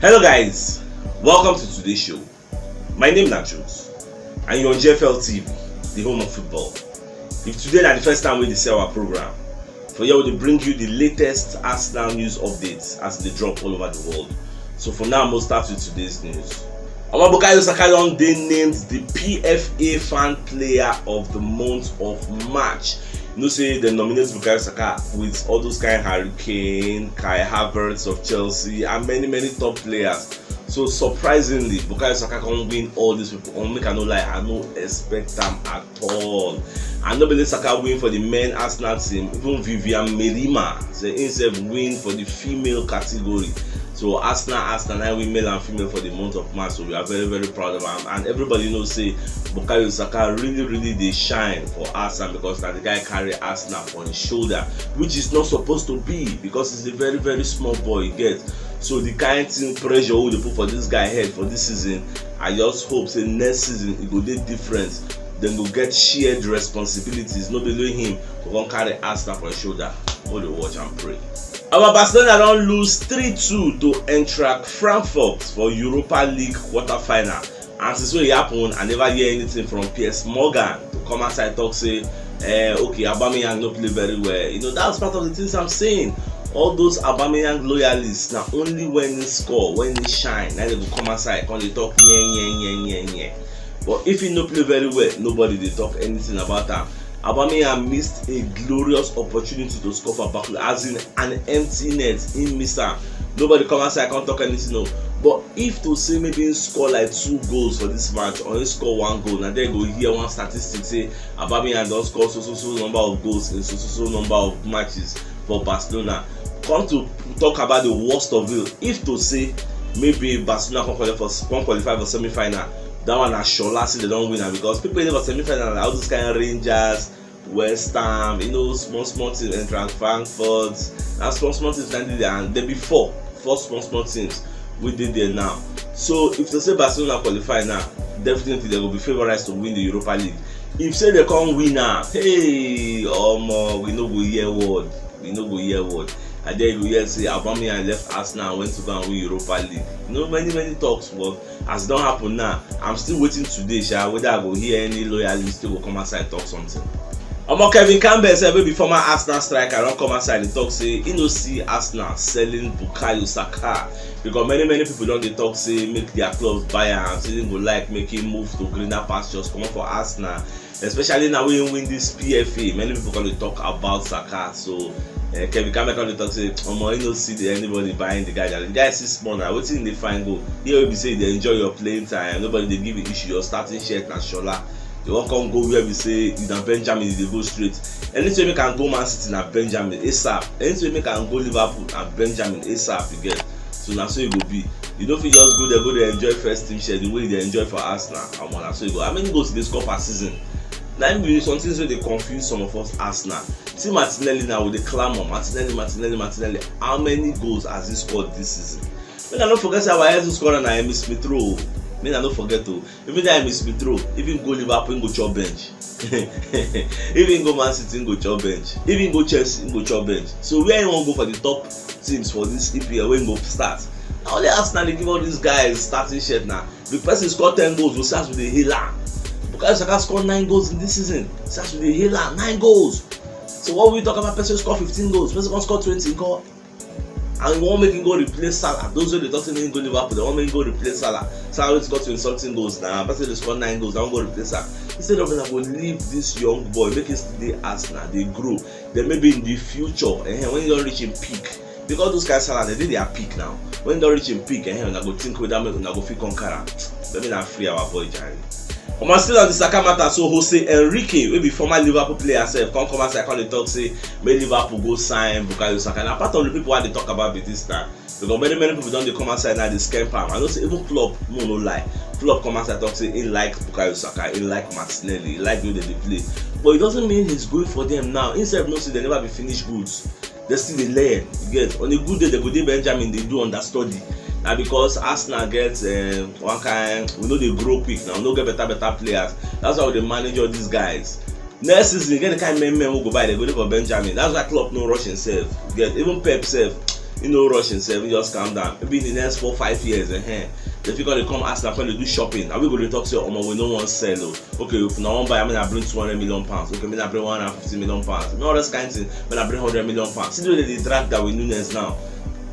Hello guys, welcome to today's show. My name is CHUKS and you're on JFL TV, the home of football. If today is the first time we see our program, for here we bring you the latest Arsenal news updates as they drop all over the world. So for now, we'll start with today's news. Bukayo Saka they named the PFA Fan Player of the month of March. You know, say they nominate Bukayo Saka with all those kind of Hurricane, Kai Havertz of Chelsea, and many top players. So surprisingly, Bukayo Saka can win all these people. Make I no lie, I no expect them at all. And nobody Saka win for the men Arsenal team. Even Vivian Merima, they instead win for the female category. So Arsenal, I win male and female for the month of March. So we are very proud of him. And everybody knows say Bukayo Saka really they shine for Arsenal because that the guy carry Arsenal on his shoulder, which is not supposed to be because he's a very small boy. You get. So the kind of pressure they put for this guy head for this season, I just hope say next season it will be different. Then go get shared responsibilities. No below him to go carry Arsenal for his shoulder. All the watch and pray. Our Barcelona don't lose 3-2 to Eintracht Frankfurt for Europa League quarter-final. And since it happened, I never hear anything from Piers Morgan to come outside talk say, okay, Aubameyang no play very well. You know, that's part of the things I'm saying. All those Aubameyang loyalists, now only when they score, when they shine, now they will come outside, when they talk yeah. But if he no play very well, nobody they talk anything about that. Aubameyang missed a glorious opportunity to score for Barcelona, as in an empty net. He missed am. Nobody come outside, can't talk anything no. But if to say maybe he score like 2 goals for this match or he score 1 goal, now there go hear one statistic say Aubameyang don score so number of goals in so number of matches for Barcelona. Come to talk about the worst of it. If to say maybe Barcelona can qualify for semi-final, that one na Shola say they don't win because people in the semi-final all those kind of Rangers, West Ham, you know, small teams, Eintracht Frankfurt, and small teams and there be four small teams we did there now. So if they say Barcelona qualify now, definitely they will be favourites to win the Europa League. If say they can't win now, hey, we no go hear word. And then you hear say Aubameyang left Arsenal and went to go and win Europa League. You know, many talks, but as it don't happen now, I'm still waiting today, whether I go hear any loyalists will come outside and talk something. Kevin Campbell said maybe former Arsenal striker don't come outside and talk say he no see Arsenal selling Bukayo Saka because many people don't they talk say make their clubs buy and say they go like make him move to greener pastures come on for Arsenal, especially now when you win this PFA. Many people gonna talk about Saka. So Kevin Campbell come to talk say you no see anybody buying the guy. The guy is small now. Waiting they find go. Here we say they enjoy your playing time. Nobody they give you issue. Your starting shirt and Shola. You won't come go where we say you na Benjamin they go straight. Anytime you can go Man City na Benjamin ASAP. Anytime you can go Liverpool na Benjamin ASAP you get. So now so it will be. You don't feel just go there enjoy first team share the way they enjoy for Arsenal. And one so you go. How many goals they score per season? Now be something so they confuse some of us Arsenal. See Martinelli now with the clamor. Martinelli. How many goals has he scored this season? When I don't forget how I had to score on Emi Smith Rowe. I don't forget to. Even that Emi Smith Rowe, even go Liverpool, go chop bench. Even go Man City, go chop bench. Even go Chelsea, go chop bench. So where you want to go for the top teams for this EPL when go start? Now only Arsenal they give all these guys starting shirt now. The person scored 10 goals, will start with the healer. Bukayo Saka scored 9 goals in this season. Starts with the healer, 9 goals. So what we talk about? Person score 15 goals, person can score 20 goals. And you want make him go replace Salah. Those who they don't think go Liverpool, they want make him go replace Salah. Salah will score 20 something goals now. Person they score 9 goals, they want go replace Salah. Instead of them go leave this young boy, make him stay Arsenal, they grow. Then maybe in the future, when you don't reach in peak, because those guys Salah they did their peak now. When you don't reach in peak, when I go think with them, when I go feel conqueror. Let me not free our boy Jerry. I'm still on the Saka matter, so Jose Enrique, will be former Liverpool player, come outside, come talk say, may Liverpool go sign Bukayo Saka. And apart from the people who they talk about it this time, because many people don't they come outside now they scam him. I don't say even Klopp, no lie. Klopp come outside talk say he like Bukayo Saka, he like Martinelli, he like the way they play. But it doesn't mean he's good for them now. Instead of no say they never be finished goods. They still they learn. You get on a good day they go to Benjamin, they do understudy. Now because Arsenal gets one kind, we know they grow quick now, we don't get better players. That's how they manage all these guys. Next season, you get the kind of men who go by, they go for Benjamin. That's why Klopp no rush himself. Get even Pep self. rush himself, just calm down. Maybe in the next 4-5 years, the figure they come ask when they do shopping, and we go to talk to we no one sell. Okay, if now one buy, I bring 200 million pounds. Okay, I bring 150 million pounds. No other kind of thing, I bring 100 million pounds. See the way they drag Darwin Núñez now.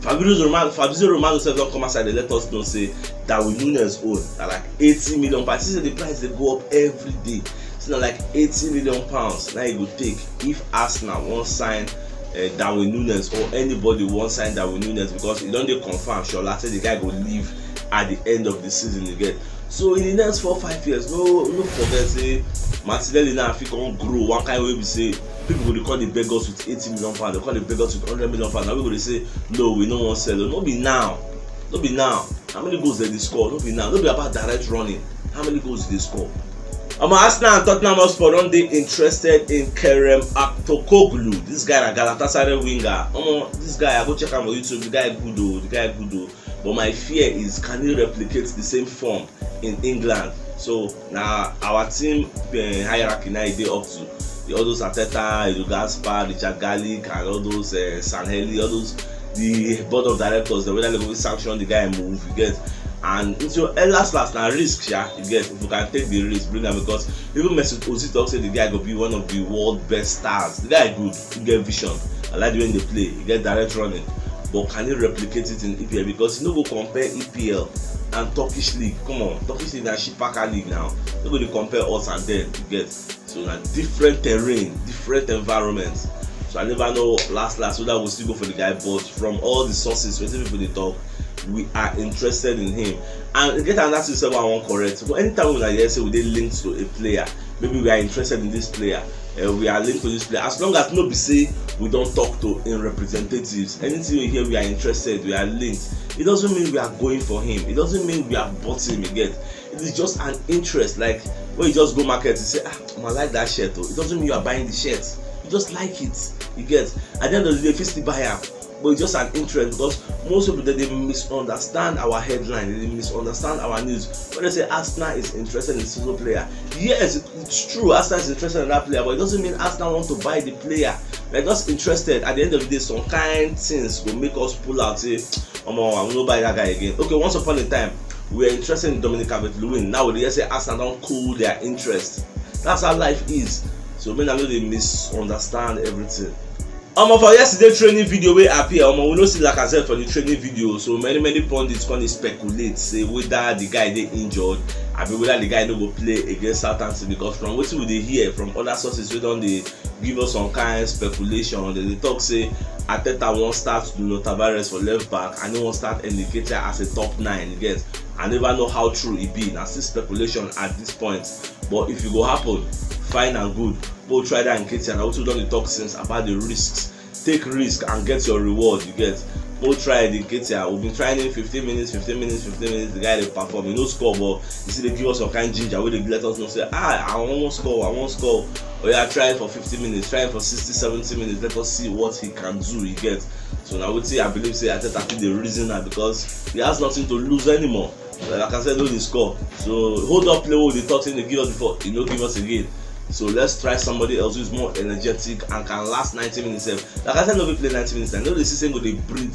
Fabrizio Romano said don't come outside, they let us know say Darwin Núñez own at like 80 million pounds. See the price they go up every day. It's not like 80 million pounds. Now you go take if Arsenal won't sign Darwin Núñez or anybody won't sign Darwin Núñez because you don't dey confirm sure last say the guy go leave at the end of the season again. So in the next 4-5 years, no forget say Martinelli now fit come grow one kind way we say people go call the beggars with 80 million pounds, they call the beggars with 100 million pounds. Now we go to say no, we no want sell. No be now. No be now. How many goals did they score? No be now. No be about direct running. How many goals did they score? Arsenal and Tottenham Hotspur don't dey interested in Kerem Aktokoglu. This guy a Galatasaray winger. This guy I go check him on YouTube. The guy good though. But my fear is can he replicate the same form in England? So now our team hierarchy now they up to all those Arteta, Edu Gaspar, Richard Garlic, and all those Sanheli, all those the board of directors. The whether they go sanction the guy move, you get. And it's your last now risk, yeah, you get. If you can take the risk, bring him because even Mesut Ozil talks say the guy go be one of the world best stars. The guy good, he get vision. I like the way they play, he get direct running. But can he replicate it in EPL? Because you know go compare EPL and Turkish league. Come on, Turkish league and Shipaka league now. You go to compare us and them, you get. So na different terrain, different environments. So I never know last whether we'll still go for the guy, but from all the sources, when people they talk, we are interested in him. And get another system I want correct. But anytime we like say we dey linked to a player, maybe we are interested in this player, we are linked to this player. As long as nobody say we don't talk to in representatives, anything we hear we are interested, we are linked. It doesn't mean we are going for him. It doesn't mean we are bought him again. It is just an interest. Like when you just go market, you say, I like that shirt. Though. It doesn't mean you are buying the shirt. You just like it. You get. At the end of the day, if you still buy it, but it's just an interest because most people they misunderstand our headline, they misunderstand our news. When they say Arsenal is interested in a single player, yes, it's true. Arsenal is interested in that player, but it doesn't mean Arsenal want to buy the player. We're just interested. At the end of the day, some kind things will make us pull out. Say, I will not buy that guy again. Okay, once upon a time, we were interested in Dominic Calvert-Lewin. Now they say Arsenal don't cool their interest. That's how life is. So I know they misunderstand everything. For yesterday training video wey appear, we no see like I said for the training video. So many pundits can speculate say whether the guy dey injured, whether the guy no go play against Southampton because from what we dey hear from other sources we don dey give us some kind of speculation. They talk say Arteta won't start Nuno Tavares for left back and he won't start Nketiah as a top 9 again. I never know how true it be. Now still speculation at this point. But if it go happen, fine and good. Both try that Nketiah and also done the talk since about the risks. Take risk and get your reward. You get. Both try the Nketiah. We've been trying in 15 minutes. The guy they perform. He no score, but you see they give us some kind of ginger where they let us know say, I won't score. Or yeah, try it for 50 minutes. Try it for 60-70 minutes. Let us see what he can do. You get. So now I believe say Arteta think the reason now because he has nothing to lose anymore. Like I said, no they score. So hold up, play what they thought they give us before. He no give us again. So let's try somebody else who is more energetic and can last 90 minutes. Like I said, no play 90 minutes. I know the system go they breathe.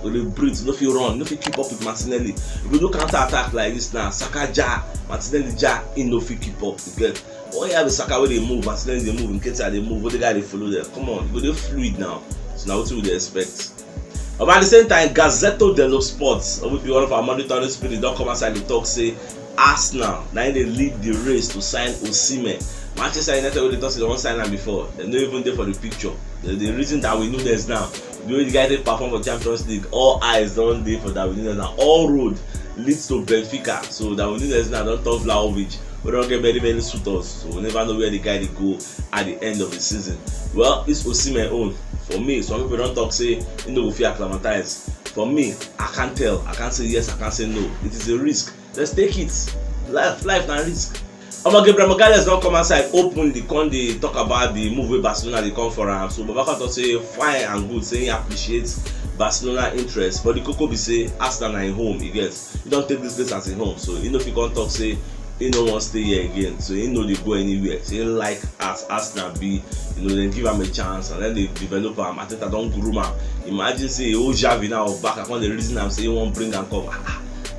No feel run, no feel keep up with Martinelli. If we do counter attack like this now, Saka ja, Martinelli ja, in no feel keep up. You get. Oh yeah, the Saka where they move, Martinelli they move, Nketiah they move, what the guy they follow there. Come on, you go they fluid now. So now what do they expect? But at the same time, Gazzetto dello Sport, which be one of our monitoring spirit, don't come outside and talk say Arsenal now they lead the race to sign Osimhen. Manchester United already thought they won't sign him before. They're not even there for the picture. The reason that we know this now, the way the guy they perform for Champions League, all eyes don't there for that we know now. All road leads to Benfica. So that we know this now don't talk Vlahovic. We don't get many suitors. So we never know where the guy they go at the end of the season. Well, it's Osimhen own. For me, some people don't talk say you know if you acclimatize. For me, I can't tell. I can't say yes, I can't say no. It is a risk. Let's take it. Life na risk. Gabriel Magalhaes don't come outside openly they talk about the move with Barcelona they come for him. So Babaka talk say fine and good, saying he appreciates Barcelona interest. But the Coco be say Arsenal na in home, he gets. You don't take this place as a home. So you know if you can't talk say he no wan stay here again, so he no dey go anywhere. So he like as Arsenal be, dem give am a chance and then they develop am. Ateta don groom am. Imagine say old Xavi now back, I come dey reason am say he wan bring am come.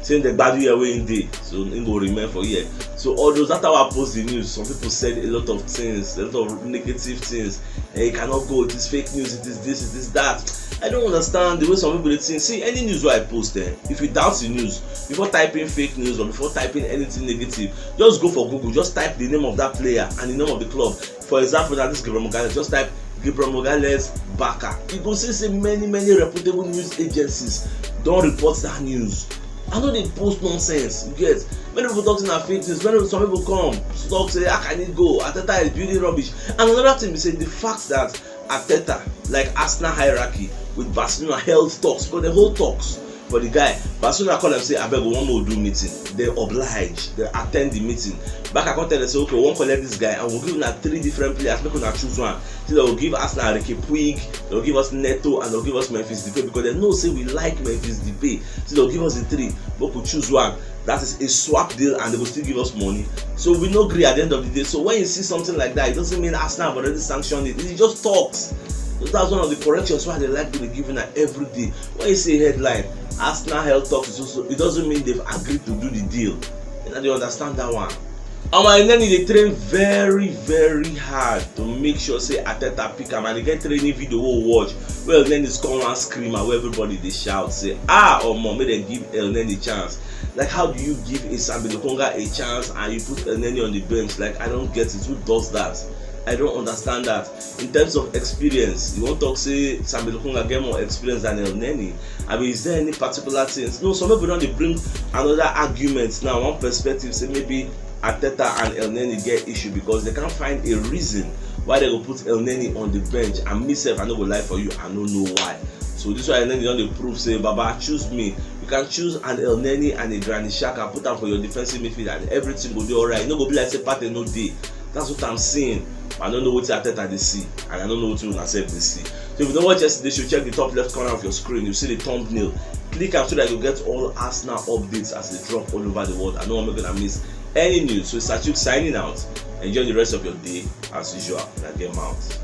Saying the bad year wey him dey, so he go remain for here. So all those, after I post the news, some people said a lot of things, a lot of negative things. He cannot go, it is fake news, it is this, it is that. I don't understand the way some people dey think. See, any news wey I post if you doubt the news, before typing fake news or before typing anything negative, just go for Google, just type the name of that player and the name of the club. For example, that is Gabriel Magalhaes, just type Gabriel Magalhaes Barca. You go see many reputable news agencies don report that news. I know they post nonsense. You get many people talking about fake news. Some people come talk say, how can it go? Ateta is building rubbish. And another thing is say the fact that Ateta, like Arsenal hierarchy with Barcelona, held talks, because they hold talks for the guy. Barcelona call them say, I beg one more do meeting. They oblige, they attend the meeting. Back I come tell them say, okay, we won't collect this guy and we'll give them 3 different players. Make una choose one. So they will give Arsenal Ricky Puig, they will give us Neto, and they'll give us Memphis Depay, because they know say we like Memphis Depay. So they'll give us the 3, but we'll choose one. That is a swap deal and they will still give us money. So we no agree at the end of the day. So when you see something like that, it doesn't mean Arsenal have already sanctioned it. It just talks. So that's one of the corrections why they like to be given every day. When you see a headline, Arsenal held talks, it doesn't mean they've agreed to do the deal. You know, they understand that one. And then they train very hard to make sure say Ateta pick am, and they get training video we'll watch. Well, then it's come one screamer where everybody they shout say, or mom, make them give El Neni a chance. Like, how do you give a Sambi Lokonga a chance and you put El Neni on the bench? Like, I don't get it. Who does that? I don't understand that. In terms of experience, you want to talk say Sambi Lokonga get more experience than El Neni. I mean, is there any particular things? No, some people don't bring another argument now. One perspective say maybe Ateta and El Neni get issue because they can't find a reason why they go put El Neni on the bench. And myself, I no go lie for you, I don't know why. So this why El Neni don't prove say, Baba, choose me. You can choose an El Neni and a Granit Xhaka, put them for your defensive midfield, and everything will be alright. You no go be like say Partey no day. That's what I'm saying. I don't know what Ateta they see, and I don't know what you accept they see. So if you don't watch yesterday, you should check the top left corner of your screen. You see the thumbnail. Click am so that you get all Arsenal updates as they drop all over the world. I know I'm not gonna miss any news. So it's CHUKS signing out. Enjoy the rest of your day as usual. And get out.